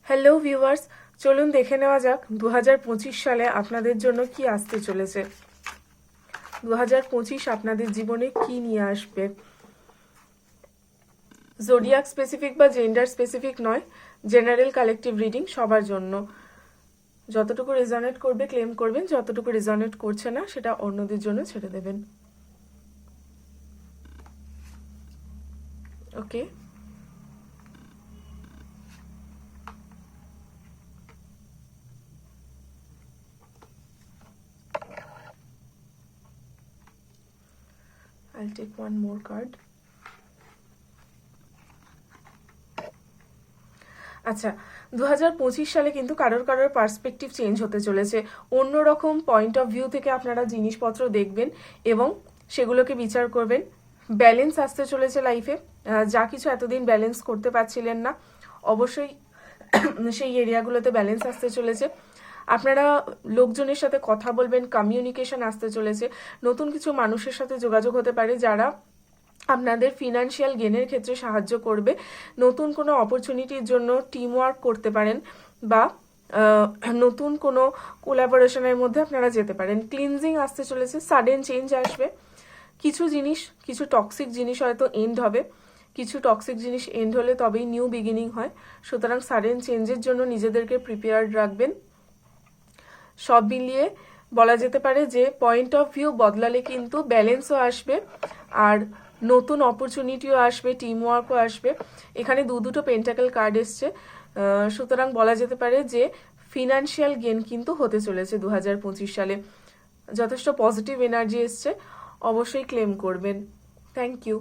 Hello viewers, চলুন দেখে নেওয়া যাক 2025 সালে আপনাদের জন্য কি আসতে চলেছে। 2025 আপনাদের জীবনে কি নিয়ে আসবে। জোডিয়াক স্পেসিফিক বা জেন্ডার স্পেসিফিক নয়, জেনারেল কালেকটিভ রিডিং সবার জন্য। যতটুকু রেজনেট করবে ক্লেম করবেন, যতটুকু রেজনেট করছে না সেটা অন্যদের জন্য ছেড়ে দেবেন। ওকে, I'll take one more card. আচ্ছা, 2025 সালে কিন্তু কারোর কারোর পার্সপেক্টিভ চেঞ্জ হতে চলেছে। অন্যরকম পয়েন্ট অফ ভিউ থেকে আপনারা জিনিসপত্র দেখবেন এবং সেগুলোকে বিচার করবেন। ব্যালেন্স আসতে চলেছে লাইফে। যা কিছু এতদিন ব্যালেন্স করতে পারছিলেন না, অবশ্যই সেই এরিয়াগুলোতে ব্যালেন্স আসতে চলেছে। আপনারা লোকজনের সাথে কথা বলবেন, কমিউনিকেশন আসতে চলেছে। নতুন কিছু মানুষের সাথে যোগাযোগ হতে পারে যারা আপনাদের ফিনান্সিয়াল গেনের ক্ষেত্রে সাহায্য করবে। নতুন কোনো অপরচুনিটির জন্য টিম ওয়ার্ক করতে পারেন বা নতুন কোনো কোলাবোরেশনের মধ্যে আপনারা যেতে পারেন। ক্লিনজিং আসতে চলেছে, সাডেন চেঞ্জ আসবে। কিছু জিনিস, কিছু টক্সিক জিনিস হয়তো এন্ড হবে। কিছু টক্সিক জিনিস এন্ড হলে তবেই নিউ বিগিনিং হয়। সুতরাং সাডেন চেঞ্জের জন্য নিজেদেরকে প্রিপেয়ার্ড রাখবেন। সব মিলিয়ে বলা যেতে পারে যে পয়েন্ট অফ ভিউ বদলালে কিন্তু ব্যালেন্সও আসবে আর নতুন অপরচুনিটিও আসবে, টিম ওয়ার্কও আসবে। এখানে দুটো পেন্টাকেল কার্ড এসছে, সুতরাং বলা যেতে পারে যে ফিনান্সিয়াল গেন কিন্তু হতে চলেছে 2025 সালে। যথেষ্ট পজিটিভ এনার্জি এসছে, অবশ্যই ক্লেম করবেন। Thank you.